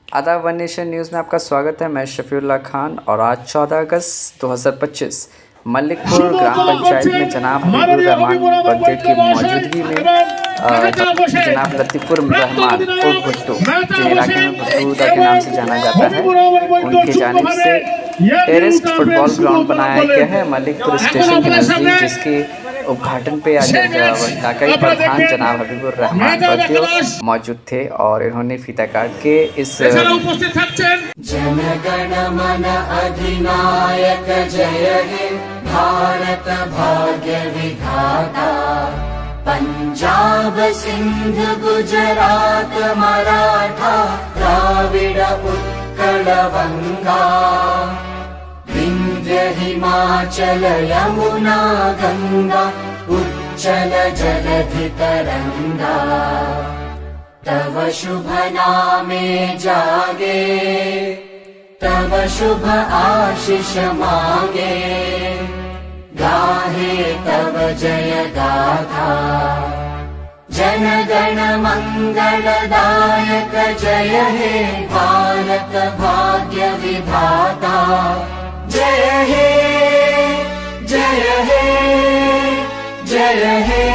आदाब one nation news में आपका स्वागत है। मैं शफीउल्लाह खान और आज 14 अगस्त 2025 मलिकपुर ग्राम पंचायत में जनाब हबीबुर रहमान बगदेड़ की मौजूदगी में जनाब लतीफ़ुर रहमान उर्फ भुट्टो, जिन्हें इलाके में भुट्टूदा के नाम से जाना जाता है, उनकी जानिब से टेरेस्ड फुटबॉल ग्राउंड बनाया गया है मलिकपुर स्टेशन के नज़दीक, जिसके उद्घाटन पे आज इलाकाई प्रधान जनाब हबीबुर रहमान बगदेड़ मौजूद थे और इन्होंने फीता काट के इस जनगण मन अधिनायक जय हे भारत भाग्य विधाता। पंजाब सिंध गुजरात मराठा द्राविड़ उत्कल बंगा, विंध्य हिमाचल यमुना गंगा उच्चल जलधि तरंगा। तव शुभ नामे जागे, तव शुभ आशीष मागे, गाहे तव जय गाथा। जन गण मंगलदायक जय हे भारत भाग्य विधाता। जय हे जय हे जय हे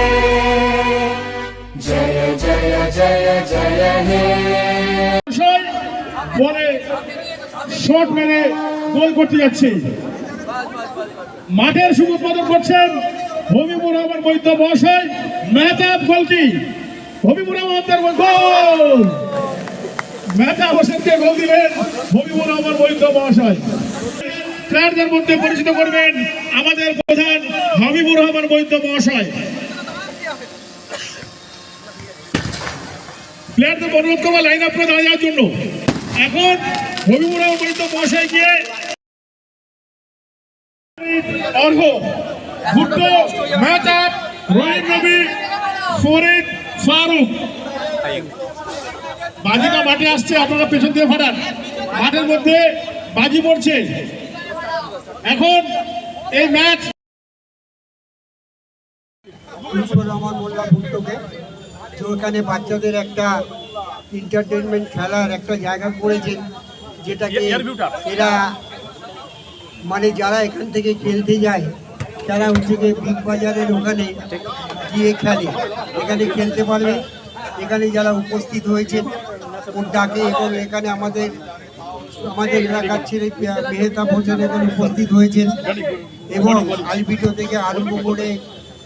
जय जय जय जय हे। পরে শট মেরে গোল করতে যাচ্ছে। মাঠের শুভ উদ্বোধন করছেন হবিবুর রহমান বৈদ্য মহাশয়। মেহতাব গোলকি হবিবুর রহমানের গোল, মেহতাব হোসেনকে গোল দিলেন হবিবুর রহমান বৈদ্য মহাশয়। প্লেয়ারদের মধ্যে পরিচিত করবেন আমাদের প্রধান হবিবুর রহমান বৈদ্য মহাশয়। প্লেয়ারদের অনুরোধ করবো লাইন আপ করে দাঁড়িয়ে যাওয়ার জন্য। এখন হবিবুর রহমান বৈদ্য মহাশয় গিয়ে অর্ঘ ভুট্টো, মেহতাব, রহিম নবী, ফরিদ, ফারুক। বাজিটা মাঠে আসছে, আপনারা পেছন দিয়ে ফাটান। মাঠের মধ্যে বাজি পড়ছে। এখন এই ম্যাচ রহমান মোল্লা ভুট্টোকে, ওখানে বাচ্চাদের একটা এন্টারটেনমেন্ট খেলার একটা জায়গা করেছেন, যেটাকে এরা মানে যারা এখান থেকে খেলতে যায় তারা হচ্ছে গিয়ে বিগ বাজারের ওখানে গিয়ে খেলে, এখানে খেলতে পারবে। এখানে যারা উপস্থিত হয়েছেন ওর ডাকে, এবং এখানে আমাদের এলাকার ছেলে মেহতাব হোসেন এখানে উপস্থিত হয়েছেন, এবং আলবিটো থেকে আরম্ভ করে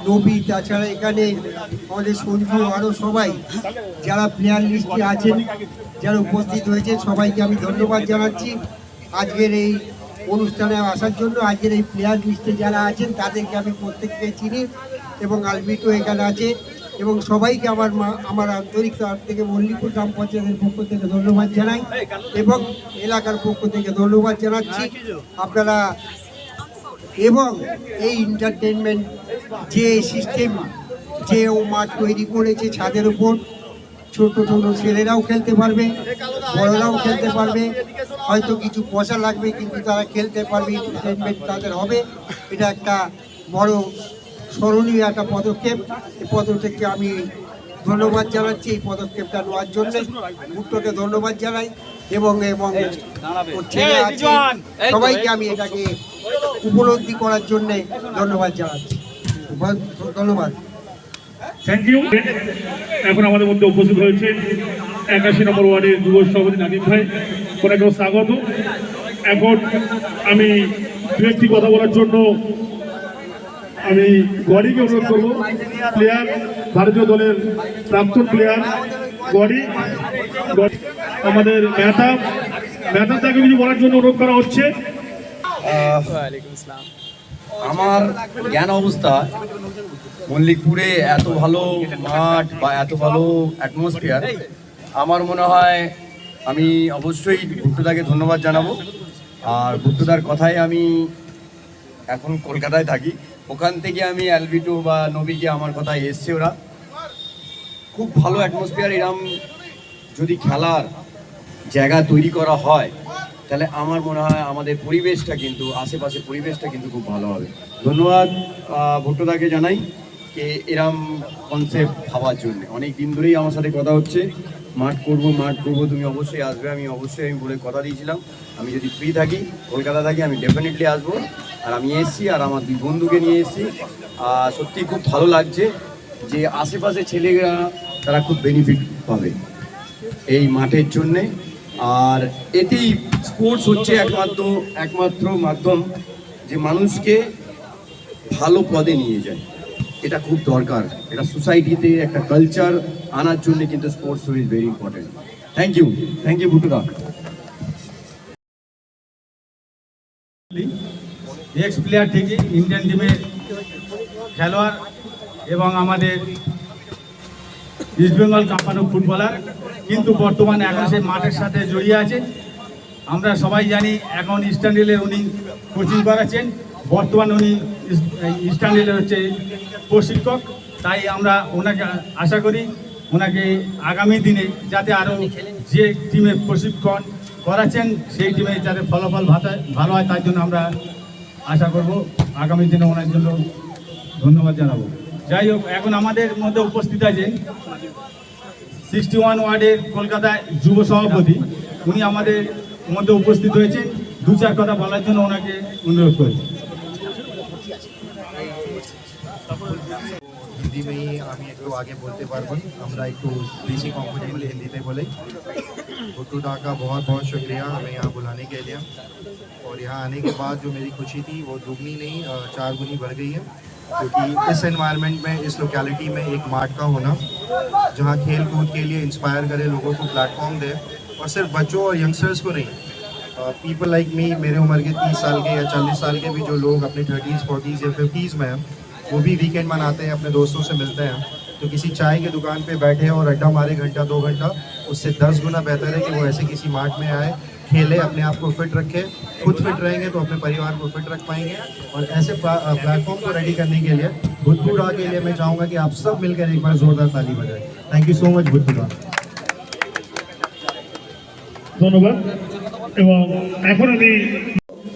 নবী, তাছাড়া এখানে আমাদের সঞ্জু, আরও সবাই যারা প্লেয়ার লিস্টে আছেন, যারা উপস্থিত হয়েছেন, সবাইকে আমি ধন্যবাদ জানাচ্ছি আজকের এই অনুষ্ঠানে আসার জন্য। আজকের এই প্লেয়ার লিস্টে যারা আছেন তাদেরকে আমি প্রত্যেককে চিনি, এবং আলবিটো এখানে আছে, এবং সবাইকে আমার আন্তরিক তরফ থেকে মল্লিকপুর গ্রাম পঞ্চায়েতের পক্ষ থেকে ধন্যবাদ জানাই, এবং এলাকার পক্ষ থেকে ধন্যবাদ জানাচ্ছি আপনারা। এবং এই এন্টারটেনমেন্ট যে সিস্টেম, যে ও মাঠ তৈরি করেছে ছাদের উপর, ছোট ছোট ছেলেরাও খেলতে পারবে, বড়রাও খেলতে পারবে। হয়তো কিছু পয়সা লাগবে, কিন্তু তারা খেলতে পারবে, এন্টারটেনমেন্ট তাদের হবে। এটা একটা বড় স্মরণীয় একটা পদক্ষেপ। এই পদক্ষেপকে আমি ধন্যবাদ জানাচ্ছি, এই পদক্ষেপটা নেওয়ার জন্য ভুট্টোকে ধন্যবাদ জানাই, এবং ওর ছেলে আছে সবাইকে আমি এটাকে উপলব্ধি করার জন্য ধন্যবাদ জানাচ্ছি। ধন্যবাদ, থ্যাংক ইউ। এখন আমাদের মধ্যে উপস্থিত হয়েছে 81 নম্বর ওয়ার্ডের যুব সভাপতি নাদিম ভাই, ওনাকেও স্বাগত। এখন আমি দু একটি কথা বলার জন্য আমি গড়িকে অনুরোধ করবো। প্লেয়ার, ভারতীয় দলের প্রাক্তন প্লেয়ার গড়ি, আমাদের মেহতাব তাকে কিছু বলার জন্য অনুরোধ করা হচ্ছে। আমার জ্ঞান অবস্থা মল্লিকপুরে এত ভালো মাঠ বা এত ভালো অ্যাটমসফিয়ার, আমার মনে হয় আমি অবশ্যই ভুট্টোদাকে ধন্যবাদ জানাবো। আর ভুট্টোদার কথায় আমি এখন কলকাতায় থাকি, ওখান থেকে আমি অ্যালবিটো বা নবীকে আমার কথায় এসছে, ওরা খুব ভালো অ্যাটমসফিয়ার। এরম যদি খেলার জায়গা তৈরি করা হয় তাহলে আমার মনে হয় আমাদের পরিবেশটা কিন্তু, আশেপাশে পরিবেশটা কিন্তু খুব ভালো হবে। ধন্যবাদ ভুট্টোদাকে জানাই যে এরম কনসেপ্ট ভাবার জন্য। অনেক দিন ধরেই আমার সাথে কথা হচ্ছে, মাঠ করবো, তুমি অবশ্যই আসবে। আমি বলে কথা দিয়েছিলাম, আমি যদি ফ্রি থাকি, কলকাতা থাকি, আমি ডেফিনেটলি আসবো। আর আমি এসেছি, আর আমার দুই বন্ধুকে নিয়ে এসেছি। সত্যি খুব ভালো লাগছে যে আশেপাশে ছেলেরা তারা খুব বেনিফিট পাবে এই মাঠের জন্যে। আর এতেই স্পোর্টস হচ্ছে একমাত্র মাধ্যম যে মানুষকে ভালো পদে নিয়ে যায়। এটা খুব দরকার, এটা সোসাইটিতে একটা কালচার আনার জন্য কিন্তু sports is very important. Thank you ভুটুদা। এক্স প্লেয়ার ঠিকই, ইন্ডিয়ান টিমের খেলোয়াড় এবং আমাদের ইস্টবেঙ্গল কাঁপানো ফুটবলার, কিন্তু বর্তমানে এখন সে মাঠের সাথে জড়িয়ে আছে। আমরা সবাই জানি এখন ইস্টার্ন রেলের উনি কোচিং করাচ্ছেন, বর্তমান উনি ইস্টার্ন রেলের হচ্ছে প্রশিক্ষক। তাই আমরা ওনাকে আশা করি ওনাকে আগামী দিনে যাতে আরও যে টিমে প্রশিক্ষণ করাচ্ছেন সেই টিমে যাতে ফলাফল ভালো হয়, তার জন্য আমরা আশা করব। আগামী দিনে ওনার জন্য ধন্যবাদ জানাবো। যাই হোক, এখন আমাদের মধ্যে উপস্থিত আছেন 61 ওয়ার্ডের কলকাতায় যুব সভাপতি, উনি আমাদের মধ্যে উপস্থিত হয়েছেন। দু চার কথা বলার জন্য ওনাকে অনুরোধ করি। हिंदी में ही আমি একটু आगे बोलते পারবো, আমরা একটু बेसिक कंफर्टेबल हिंदी में बोले। भुट्टू दा का बहुत बहुत शुक्रिया हमें यहाँ बुलाने के लिए, और यहाँ आने के बाद जो मेरी खुशी थी वो दुगनी नहीं 4 गुनी बढ़ गई है, क्योंकि इस एनवायरनमेंट में, इस लोकेलिटी में एक माठ का होना जहाँ खेल कूद के लिए इंस्पायर करे, लोगों को प्लेटफॉर्म दे, और सिर्फ बच्चों और यंगस्टर्स को नहीं, पीपल लाइक मी, मेरे उम्र के 30 साल के या 40 साल के भी जो लोग अपने 30s 40s या 50s में हैं, वो भी वीकेंड मनाते हैं, अपने दोस्तों से मिलते हैं। तो किसी चाय की दुकान पे बैठे और अड्डा मारे घंटा 2 घंटा, उससे 10 गुना बेहतर है कि वो ऐसे किसी माठ में आए, खेले, अपने आप को फिट रखे। खुद फिट रहेंगे तो अपने परिवार को फिट रख पाएंगे। और ऐसे प्लेटफॉर्म को रेडी करने के लिए भुट्टूडा के लिए मैं चाहूँगा कि आप सब मिलकर एक बार जोरदार ताली बजाएं। थैंक यू सो मच भुट्टूडा। ধন্যবাদ। এবং এখন আমি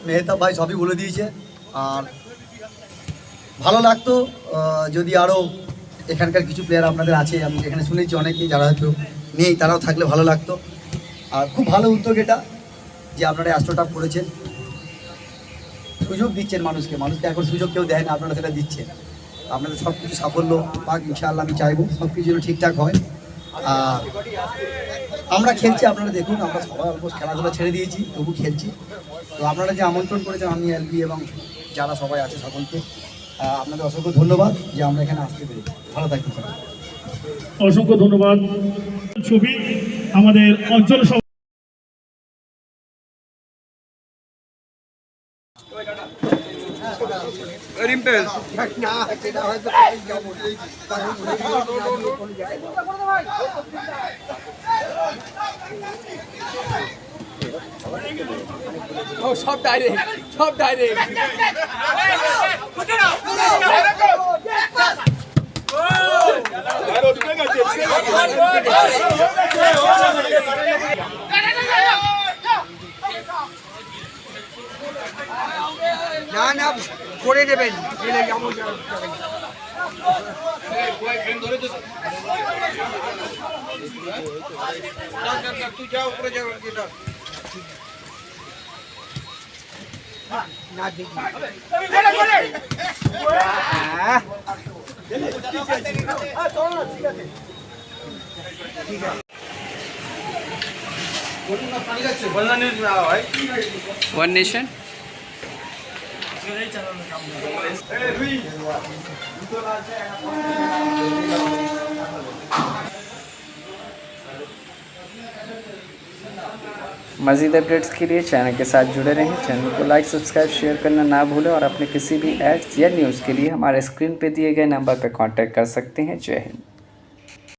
মেহতাব ভাই সবই বলে দিয়েছে। আর ভালো লাগতো যদি আরও এখানকার কিছু প্লেয়ার আপনাদের আছে, আমি এখানে শুনেছি অনেকেই যারা হয়তো নেই, তারাও থাকলে ভালো লাগতো। আর খুব ভালো উদ্যোগ এটা যে আপনারা অ্যাস্ট্রোটাপ করেছেন, সুযোগ দিচ্ছেন মানুষকে এখন সুযোগ কেউ দেয় না, আপনারা সেটা দিচ্ছেন। আপনাদের সব কিছু সাফল্য পাক ইনশাআল্লাহ, আমি চাইবো সব কিছু যেন ঠিকঠাক হয়। আর আমরা খেলছি, আপনারা দেখুন, আমরা সবাই অলমোস্ট খেলাধুলা ছেড়ে দিয়েছি, তবু খেলছি। তো আপনারা যে আমন্ত্রণ করেছেন, আমি এলবি এবং যারা সবাই আছে সকলকে আপনাদের অসংখ্য ধন্যবাদ যে আমরা এখানে আসতে পেরেছি। ভালো থাকবেন সবাই। অসংখ্য ধন্যবাদ। ছবি আমাদের অঞ্চল সব ডাইরেক্ট না করে নেবেন। তুই যাও উপরে যাও না দেখি वन नेशन मज़ीद अपडेट्स के लिए चैनल के साथ जुड़े रहें। चैनल को लाइक सब्सक्राइब शेयर करना ना भूलें और अपने किसी भी एड्स या न्यूज़ के लिए हमारे स्क्रीन पे दिए गए नंबर पर कांटेक्ट कर सकते हैं। जय हिंद।